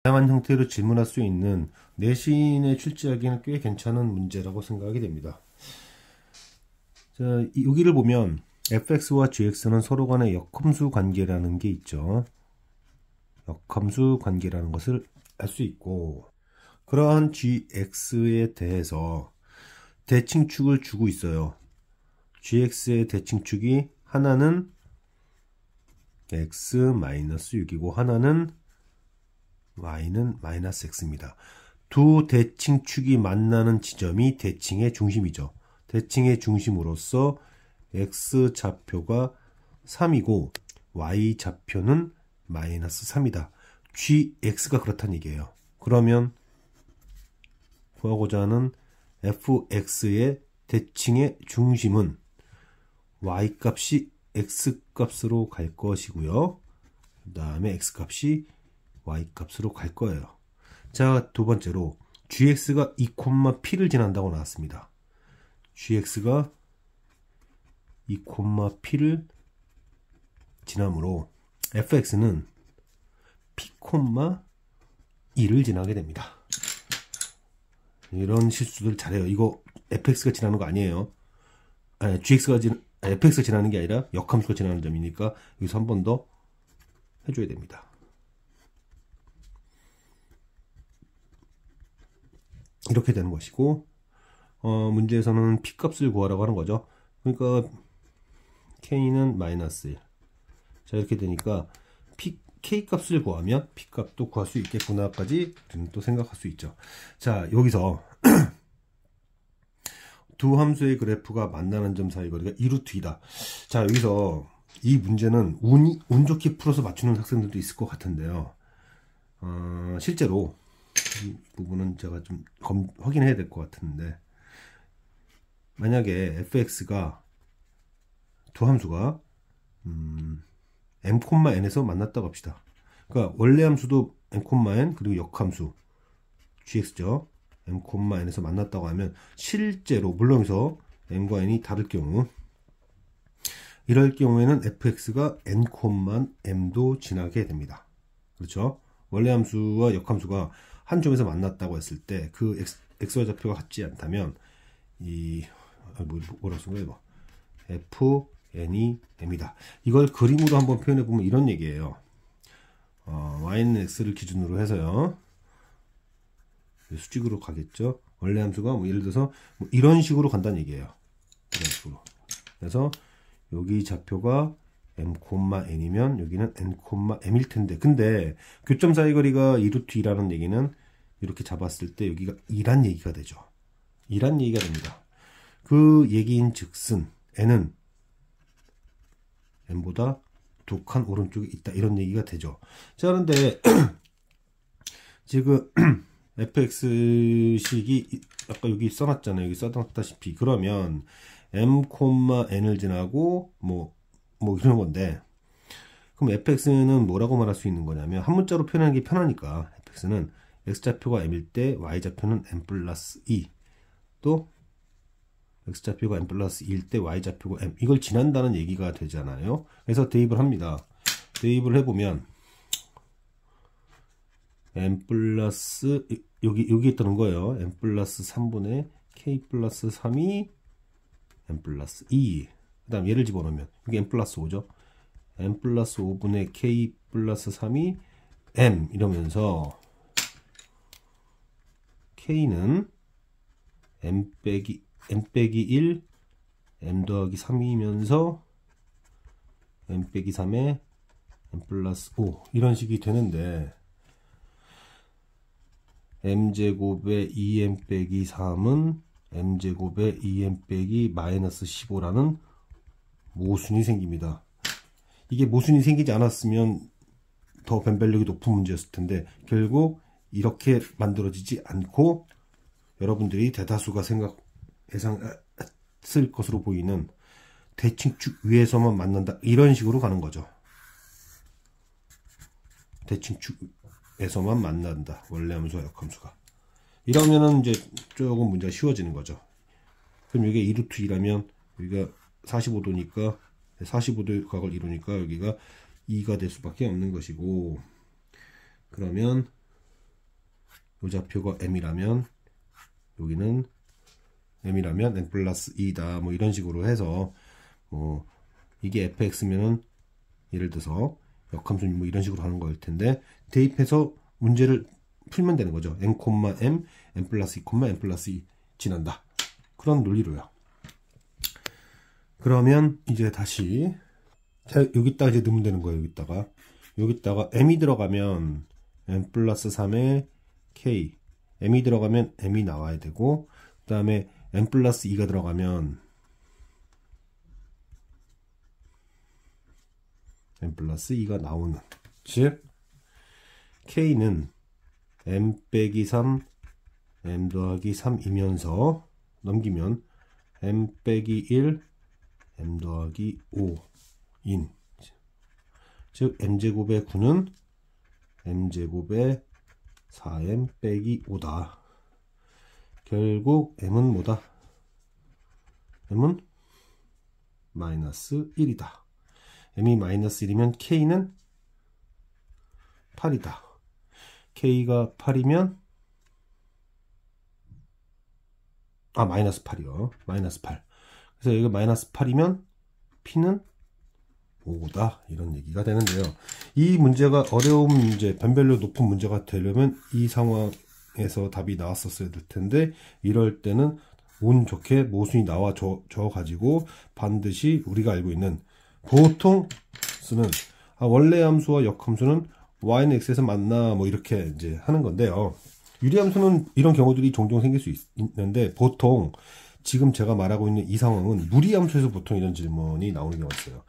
다양한 형태로 질문할 수 있는 내신에 출제하기는 꽤 괜찮은 문제라고 생각이 됩니다. 자, 여기를 보면 fx와 gx는 서로 간의 역함수 관계라는 게 있죠. 역함수 관계라는 것을 알 수 있고, 그러한 gx에 대해서 대칭축을 주고 있어요. gx의 대칭축이 하나는 x-6이고 하나는 y는 -x입니다. 두 대칭축이 만나는 지점이 대칭의 중심이죠. 대칭의 중심으로서 x좌표가 3이고 y좌표는 -3이다. gx가 그렇다는 얘기예요. 그러면 구하고자 하는 fx의 대칭의 중심은 y값이 x값으로 갈 것이고요. 그 다음에 x값이 y값으로 갈 거예요. 자, 두 번째로 gx가 2,p를 지난다고 나왔습니다. gx가 2,p를 지나므로 fx는 p,2를 지나게 됩니다. 이런 실수들 잘해요. 이거 fx가 지나는 거 아니에요. 아니, fx가 지나는 게 아니라 역함수가 지나는 점이니까 여기서 한 번 더 해줘야 됩니다. 이렇게 되는 것이고, 문제에서는 p값을 구하라고 하는 거죠. 그러니까 k는 -1. 자, 이렇게 되니까 k값을 구하면 p값도 구할 수 있겠구나까지 또 생각할 수 있죠. 자, 여기서 두 함수의 그래프가 만나는 점 사이 거리가 2루트이다. 자, 여기서 이 문제는 운 좋게 풀어서 맞추는 학생들도 있을 것 같은데요. 실제로 이 부분은 제가 좀 확인해야 될 것 같은데, 만약에 fx가 두 함수가 m,n에서 만났다고 합시다. 그러니까 원래 함수도 m,n 그리고 역함수 gx죠. m,n에서 만났다고 하면 실제로 물론 여기서 m과 n이 다를 경우, 이럴 경우에는 fx가 n,m도 지나게 됩니다. 그렇죠? 원래 함수와 역함수가 한 점에서 만났다고 했을 때 그 x와 좌표가 같지 않다면 뭐라고 쓴 거예요? fn이 m이다. 이걸 그림으로 한번 표현해 보면 이런 얘기예요. y는 x를 기준으로 해서요. 수직으로 가겠죠. 원래 함수가 예를 들어서 이런 식으로 간다는 얘기예요. 이런 식으로. 그래서 여기 좌표가 m,n이면 여기는 n,m일 텐데, 근데 교점 사이 거리가 2루트2라는 얘기는 이렇게 잡았을 때 여기가 2란 얘기가 되죠. 2란 얘기가 됩니다. 그 얘기인 즉슨 n은 m보다 2칸 오른쪽에 있다, 이런 얘기가 되죠. 자, 그런데 지금 fx식이 아까 여기 써놨잖아요. 여기 써놨다시피 그러면 m,n을 지나고 뭐 이런 건데, 그럼 fx는 뭐라고 말할 수 있는 거냐면, 한 문자로 표현하는 게 편하니까 fx는 x좌표가 m일 때 y좌표는 m+2, 또 x좌표가 m+2일 때 y좌표가 m, 이걸 지난다는 얘기가 되잖아요. 그래서 대입을 합니다. 대입을 해보면 m+, 여기 있다는 거예요. m+3분의 k+3이 m+2. 그 다음 얘를 집어넣으면 이게 m+5죠. m+5분의 k+3이 m, 이러면서 k는 m-1, m 더하기 3이면서 m-3에 m+5, 이런 식이 되는데, m제곱에 2m-3은 m제곱에 2m--15라는 모순이 생깁니다. 이게 모순이 생기지 않았으면 더 변별력이 높은 문제였을 텐데, 결국 이렇게 만들어지지 않고 여러분들이 대다수가 예상했을 것으로 보이는 대칭축 위에서만 만난다, 이런 식으로 가는 거죠. 대칭축에서만 만난다, 원래 함수와 역함수가. 이러면은 이제 조금 문제가 쉬워지는 거죠. 그럼 이게 2루트2라면 여기가 45도니까 45도의 각을 이루니까 여기가 2가 될 수밖에 없는 것이고, 그러면 요 좌표가 m이라면 여기는 m이라면 n 플러스 2다. 뭐 이런 식으로 해서 뭐 이게 fx면은 예를 들어서 역함수 뭐 이런 식으로 하는 거일 텐데 대입해서 문제를 풀면 되는 거죠. n, m, n 플러스 2, n 플러스 2 지난다. 그런 논리로요. 그러면 이제 다시 자, 여기다가 이제 넣으면 되는 거예요. 여기다가 m이 들어가면 n 플러스 3에 k, m이 들어가면 m이 나와야 되고 그 다음에 n 플러스 2가 들어가면 n 플러스 2가 나오는, 즉 k는 m 빼기 3 m 더하기 3이면서 넘기면 m 빼기 1 m 더하기 5인, 즉 m제곱의 9는 m제곱의 4m 빼기 5다. 결국 m은 뭐다? m은 마이너스 1이다. m이 마이너스 1이면 k는 8이다. k가 8이면 마이너스 8이요. 마이너스 8. 그래서 여기가 마이너스 8이면 p는 5다. 이런 얘기가 되는데요. 이 문제가 어려운 문제, 변별력 높은 문제가 되려면 이 상황에서 답이 나왔었어야 될 텐데 이럴 때는 운 좋게 모순이 나와줘 가지고 반드시 우리가 알고 있는 보통 쓰는 원래 함수와 역함수는 y는 x에서 만나 뭐 이렇게 이제 하는 건데요. 유리함수는 이런 경우들이 종종 생길 수 있는데 보통 지금 제가 말하고 있는 이 상황은 무리함수에서 보통 이런 질문이 나오는 경우가 있어요.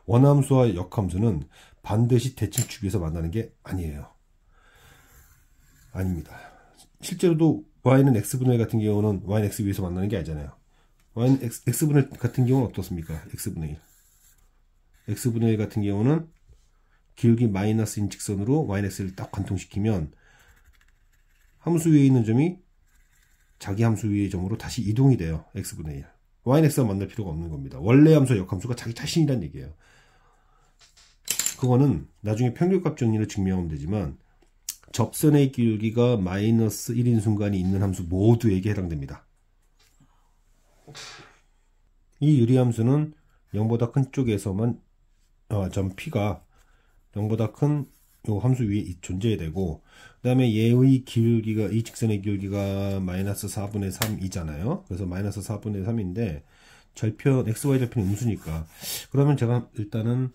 원함수와 역함수는 반드시 대칭축에서 만나는 게 아니에요. 아닙니다. 실제로도 y는 x분의 1 같은 경우는 y는 x 위에서 만나는 게 아니잖아요. y는 x분의 1 같은 경우는 어떻습니까? x분의 1. x분의 1 같은 경우는 기울기 마이너스인 직선으로 y는 x를 딱 관통시키면 함수 위에 있는 점이 자기 함수 위의 점으로 다시 이동이 돼요. x분의 1. y는 x와 만날 필요가 없는 겁니다. 원래 함수와 역함수가 자기 자신이란 얘기예요. 그거는 나중에 평균값 정리를 증명하면 되지만 접선의 기울기가 마이너스 1인 순간이 있는 함수 모두에게 해당됩니다. 이 유리함수는 0보다 큰 쪽에서만 점 P가 0보다 큰 요 함수 위에 존재해야 되고 그 다음에 얘의 기울기가 이 직선의 기울기가 마이너스 4분의 3이잖아요. 그래서 마이너스 4분의 3인데 절편 xy 절편이 음수니까 그러면 제가 일단은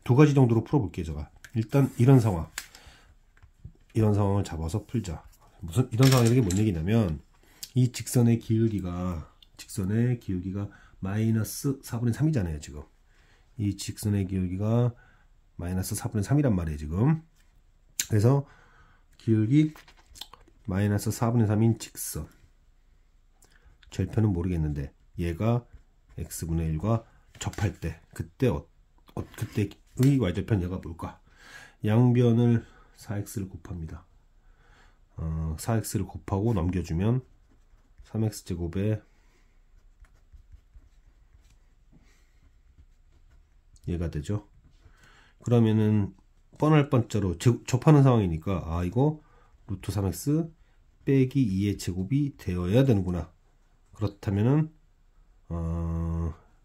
두 가지 정도로 풀어볼게요. 제가 일단 이런 상황을 잡아서 풀자. 무슨 이런 상황이라는 게 뭔 얘기냐면 이 직선의 기울기가 마이너스 4분의 3이잖아요. 지금 이 직선의 기울기가 마이너스 4분의 3이란 말이에요. 지금 그래서 기울기 마이너스 4분의 3인 직선 절편은 모르겠는데 얘가 x분의 1과 접할 때 그때의 y절편 얘가 뭘까? 양변을 4x를 곱합니다. 4x를 곱하고 넘겨주면 3x제곱에 얘가 되죠. 그러면은 뻔할 뻔자로 접하는 상황이니까 이거 루트 3x 빼기 2의 제곱이 되어야 되는구나. 그렇다면은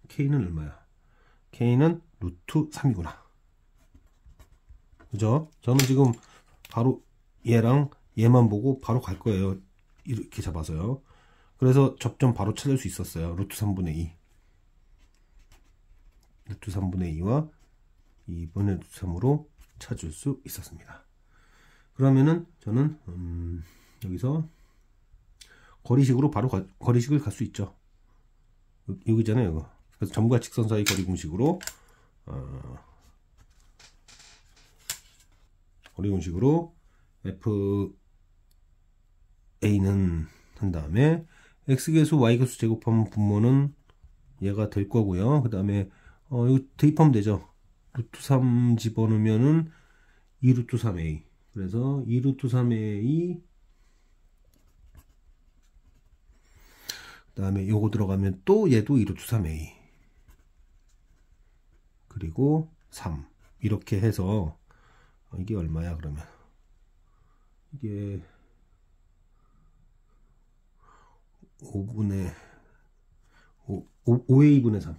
k는 얼마야? k는 루트 3이구나. 그죠? 저는 지금 바로 얘랑 얘만 보고 바로 갈 거예요. 이렇게 잡아서요. 그래서 접점 바로 찾을 수 있었어요. 루트 3분의 2. 루트 3분의 2와 2분의 루트 3으로 찾을 수 있었습니다. 그러면은 저는 여기서 거리식으로 바로 거리식을 갈 수 있죠. 여기잖아요. 이거. 그래서 점과 직선 사이 거리 공식으로 FA는 한 다음에 X계수 Y계수 제곱하면 분모는 얘가 될 거고요. 그 다음에 이거 대입하면 되죠. 루트 3 집어넣으면은 2루트 3A. 그래서 2루트 3A 그 다음에 요거 들어가면 또 얘도 2루트 3A 그리고 3 이렇게 해서 이게 얼마야 그러면 이게 5분의 5a분의 3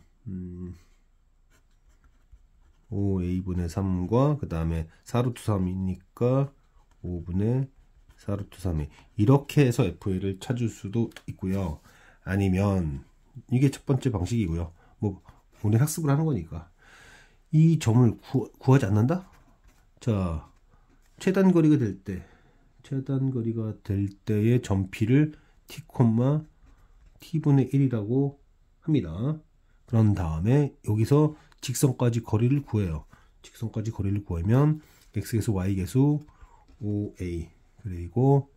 5a분의 3과 그 다음에 4루트 3이니까 5분의 4루트 3이 이렇게 해서 FA를 찾을 수도 있고요. 아니면 이게 첫 번째 방식이고요. 뭐 우리 학습을 하는 거니까 이 점을 구하지 않는다? 자, 최단 거리가 될 때의 점 P를 t, t분의 1이라고 합니다. 그런 다음에 여기서 직선까지 거리를 구해요. 직선까지 거리를 구하면 x계수, y계수, 5a 그리고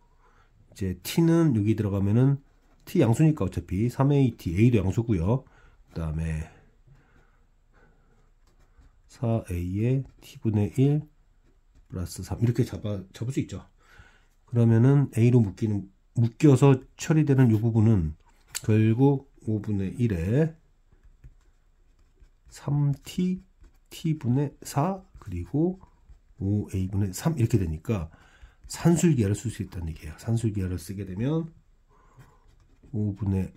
이제 t는 여기 들어가면은 t 양수니까 어차피 3at, a도 양수고요. 그 다음에 4a의 t분의 1 플러스 3 이렇게 잡을 수 있죠. 그러면은 a로 묶여서 처리되는 이 부분은 결국 5분의 1에 3t t분의 4 그리고 5a분의 3 이렇게 되니까 산술기하를 쓸 수 있다는 얘기예요. 산술기하를 쓰게 되면 5분의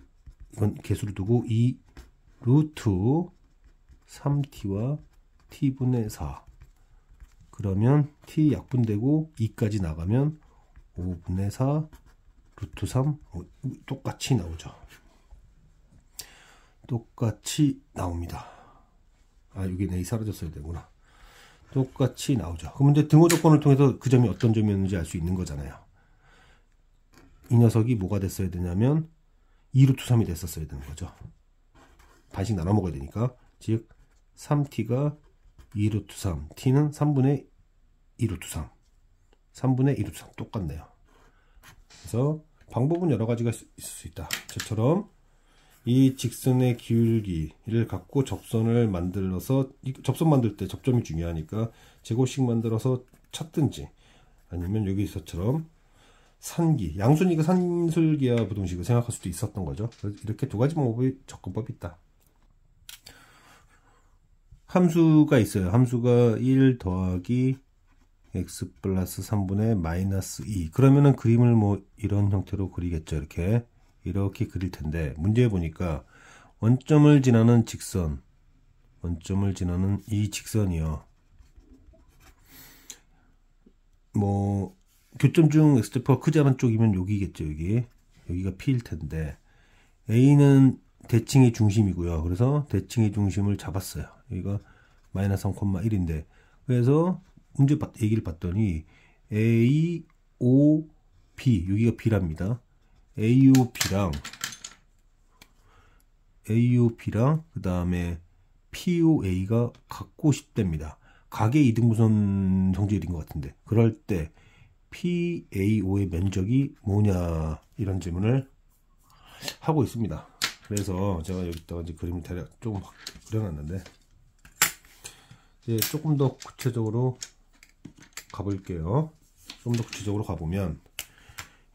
이건 개수를 두고 2 루트 3t와 t분의 4 그러면 t 약분되고 2까지 나가면 5분의 4 루트 3 똑같이 나오죠. 똑같이 나옵니다. 아, 여기 A 사라졌어야 되구나. 똑같이 나오죠. 그럼 이제 등호 조건을 통해서 그 점이 어떤 점이었는지 알 수 있는 거잖아요. 이 녀석이 뭐가 됐어야 되냐면 2루트 3이 됐었어야 되는 거죠. 반씩 나눠 먹어야 되니까. 즉 3t가 2루트 3, t는 3분의 2루트 3. 3분의 2루트 3 똑같네요. 그래서 방법은 여러 가지가 있을 수 있다. 저처럼 이 직선의 기울기를 갖고 접선을 만들어서 접선 만들 때 접점이 중요하니까 제곱식 만들어서 찾든지 아니면 여기서처럼 산기, 양수니까 산술기하 부등식을 생각할 수도 있었던 거죠. 그래서 이렇게 두 가지 방법의 접근법이 있다. 함수가 있어요. 함수가 1 더하기 x 플러스 3분의 마이너스 2 그러면은 그림을 뭐 이런 형태로 그리겠죠. 이렇게 그릴 텐데 문제 보니까 원점을 지나는 직선 원점을 지나는 이 직선이요. 뭐 교점 중 x좌표가 크지 않은 쪽이면 여기겠죠. 여기가 P일 텐데 A는 대칭의 중심이고요. 그래서 대칭의 중심을 잡았어요. 여기가 마이너스 3,1인데 그래서 문제 얘기를 봤더니 A, O, B 여기가 B랍니다. AOB랑 그 다음에 POA가 같고 싶답니다. 각의 이등분선 성질인 것 같은데 그럴 때 PAO의 면적이 뭐냐 이런 질문을 하고 있습니다. 그래서 제가 여기다가 이제 그림을 대략 조금 그려놨는데 이제 조금 더 구체적으로 가볼게요. 좀 더 구체적으로 가보면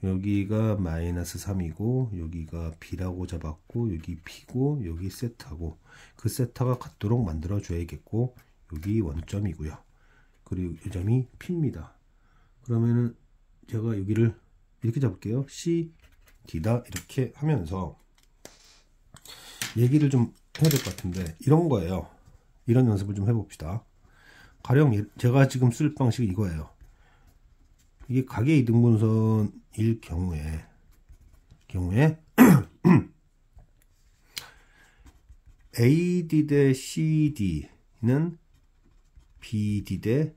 여기가 마이너스 3이고 여기가 B라고 잡았고 여기 P고 여기 세타고 그 세타가 같도록 만들어 줘야겠고 여기 원점이고요. 그리고 이 점이 P입니다. 그러면은 제가 여기를 이렇게 잡을게요. C, D다 이렇게 하면서 얘기를 좀 해야 될 것 같은데 이런 거예요. 이런 연습을 좀 해봅시다. 가령 제가 지금 쓸 방식이 이거예요. 이게 각의 이등분선일 경우에 AD 대 CD는 BD 대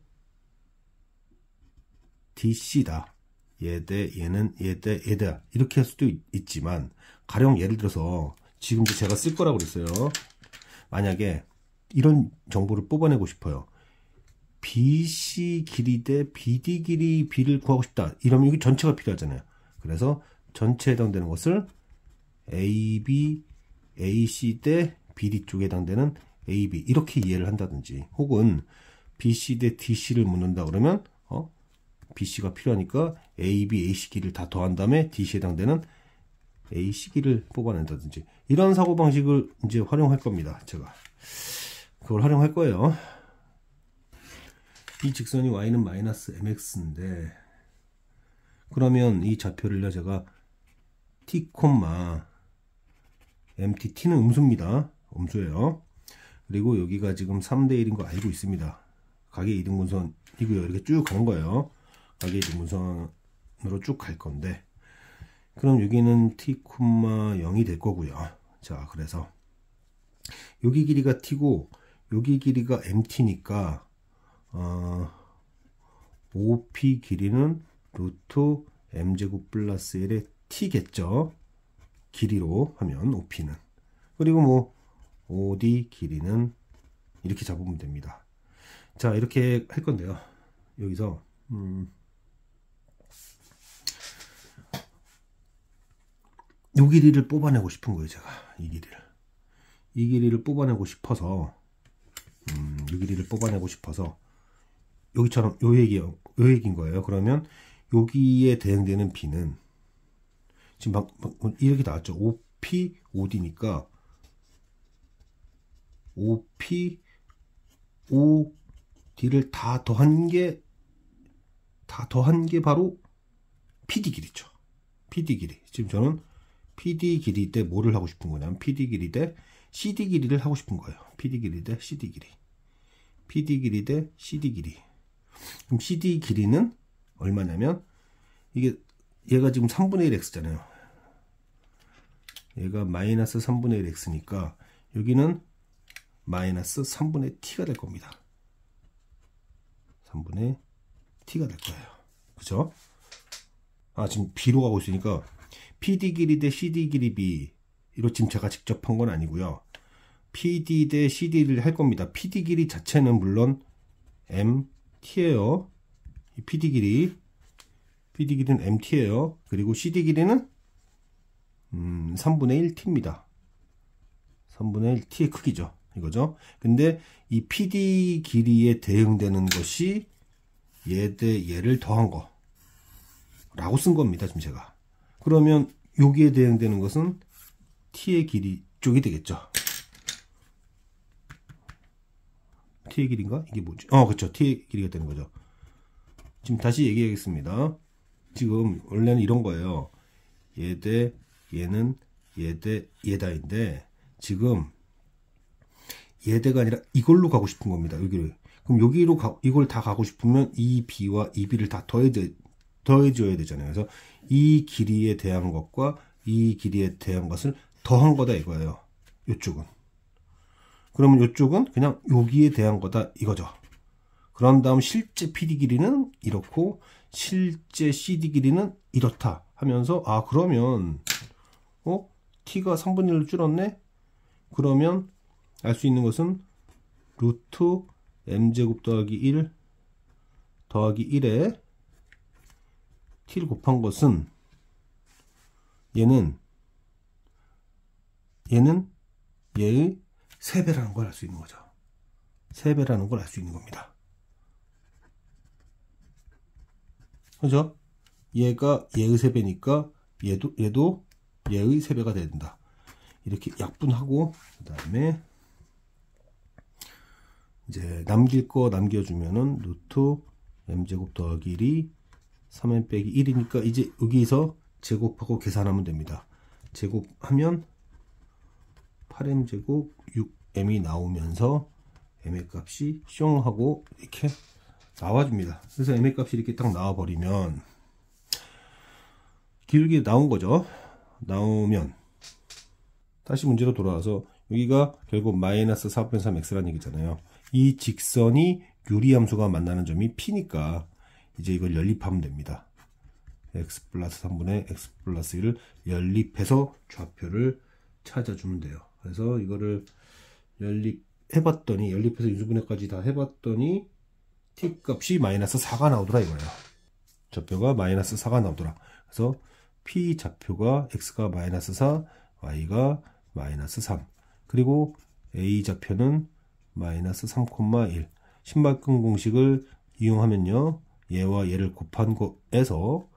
DC다. 얘 대 얘는 얘 대 얘다. 이렇게 할 수도 있지만 가령 예를 들어서 지금도 제가 쓸 거라고 그랬어요. 만약에 이런 정보를 뽑아내고 싶어요. BC 길이 대 BD 길이 B를 구하고 싶다. 이러면 여기 전체가 필요하잖아요. 그래서 전체에 해당되는 것을 AB, AC 대 BD 쪽에 해당되는 AB 이렇게 이해를 한다든지 혹은 BC 대 DC를 묻는다 그러면 BC가 필요하니까 AB, AC 길이를 다 더한 다음에 DC에 해당되는 AC 길이를 뽑아낸다든지 이런 사고방식을 이제 활용할 겁니다. 제가 그걸 활용할 거예요. 이 직선이 y는 마이너스 mx인데 그러면 이 좌표를요 제가 t, MTT는 음수입니다. 음수예요. 그리고 여기가 지금 3대 1인 거 알고 있습니다. 가계 이등분선이고요. 이렇게 쭉 가는 거예요. 가계 이등분선으로 쭉 갈 건데, 그럼 여기는 t, 0이 될 거고요. 자, 그래서 여기 길이가 t고 여기 길이가 mt니까 OP 길이는 루트 m제곱 플러스 1의 t겠죠. 길이로 하면 OP는. 그리고 뭐 OD 길이는 이렇게 잡으면 됩니다. 자, 이렇게 할 건데요. 여기서 이 길이를 뽑아내고 싶은 거예요. 제가 이 길이를 뽑아내고 싶어서 이 길이를 뽑아내고 싶어서 여기처럼 요 얘기인 거예요. 그러면 여기에 대응되는 B는 지금 이렇게 나왔죠. OP, OD니까 OP, OD를 다 더한 게 바로 PD 길이죠. PD 길이. 지금 저는 PD 길이 대 뭐를 하고 싶은 거냐면 PD 길이 대 CD 길이를 하고 싶은 거예요. PD 길이 대 CD 길이. PD 길이 대 CD 길이. 그럼 CD 길이는 얼마냐면 얘가 지금 3분의 1 x잖아요. 얘가 마이너스 3분의 1 x니까 여기는 마이너스 3분의 t가 될 겁니다. 3분의 t가 될 거예요. 그죠? 지금 b로 가고 있으니까 PD 길이 대 CD 길이 B 이로 지금 제가 직접 한 건 아니고요. PD 대 CD를 할 겁니다. PD 길이 자체는 물론 MT예요. 이 PD 길이는 MT예요. 그리고 CD 길이는 3분의 1T입니다. 3분의 1T의 크기죠. 이거죠. 근데 이 PD 길이에 대응되는 것이 얘 대 얘를 더한 거 라고 쓴 겁니다. 지금 제가. 그러면 여기에 대응되는 것은 T의 길이 쪽이 되겠죠. T의 길이인가? 이게 뭐지? 그렇죠. T의 길이가 되는 거죠. 지금 다시 얘기하겠습니다. 지금 원래는 이런 거예요. 얘 대 얘는 얘 대 얘다인데 지금 얘 대가 아니라 이걸로 가고 싶은 겁니다. 여기를. 그럼 여기로 이걸 다 가고 싶으면 이 B와 이 B를 다 더해줘야 되잖아요. 그래서 이 길이에 대한 것과 이 길이에 대한 것을 더한 거다 이거예요. 이쪽은. 그러면 이쪽은 그냥 여기에 대한 거다 이거죠. 그런 다음 실제 PD 길이는 이렇고 실제 CD 길이는 이렇다 하면서 그러면 T가 3분의 1로 줄었네? 그러면 알 수 있는 것은 루트 m제곱 더하기 1 더하기 1에 t를 곱한 것은 얘는 얘의 3배라는 걸 알 수 있는 거죠. 3배라는 걸 알 수 있는 겁니다. 그죠? 얘가 얘의 3배니까 얘도 얘의 3배가 된다. 이렇게 약분하고 그 다음에 이제 남길 거 남겨주면은 루트 m제곱 더하기 1이 3m 빼기 1이니까 이제 여기서 제곱하고 계산하면 됩니다. 제곱하면 8m제곱 6m이 나오면서 m의 값이 숑 하고 이렇게 나와줍니다. 그래서 m의 값이 이렇게 딱 나와버리면 길게 나온 거죠. 나오면 다시 문제로 돌아와서 여기가 결국 마이너스 4분의 3x라는 얘기잖아요. 이 직선이 유리함수가 만나는 점이 P니까 이제 이걸 연립하면 됩니다. x 플러스 3분의 x 플러스 1을 연립해서 좌표를 찾아주면 돼요. 그래서 이거를 연립해봤더니 연립해서 유수분해까지 다 해봤더니 t 값이 마이너스 4가 나오더라 이거예요. 좌표가 마이너스 4가 나오더라. 그래서 p 좌표가 x가 마이너스 4, y가 마이너스 3. 그리고 a 좌표는 마이너스 3,1. 신발끈 공식을 이용하면요. 얘와 얘를 곱한 거에서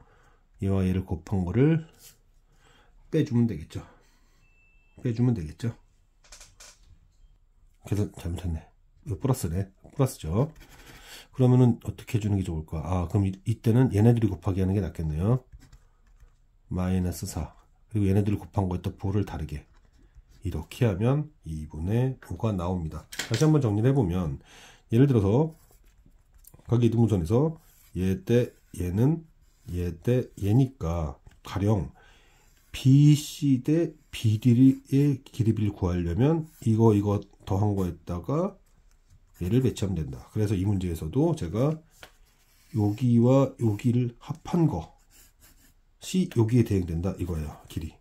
얘와 얘를 곱한 거를 빼주면 되겠죠. 그래서 잘못했네. 이거 플러스네. 플러스죠. 그러면은 어떻게 해주는 게 좋을까? 그럼 이때는 얘네들이 곱하기 하는 게 낫겠네요. 마이너스 4. 그리고 얘네들이 곱한 거에 또 부호를 다르게. 이렇게 하면 2분의 5가 나옵니다. 다시 한번 정리를 해보면, 예를 들어서 각의 이등분선에서 얘 대 얘는 얘 대 얘니까 가령 BC 대 BD의 길이를 구하려면 이거 더한 거에다가 얘를 배치하면 된다. 그래서 이 문제에서도 제가 여기와 여기를 합한 것이 여기에 대응된다 이거예요. 길이.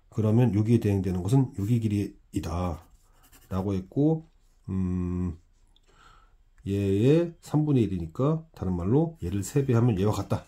그러면 여기에 대응되는 것은 여기 길이이다 라고 했고, 얘의 3분의 1이니까 다른 말로 얘를 3배 하면 얘와 같다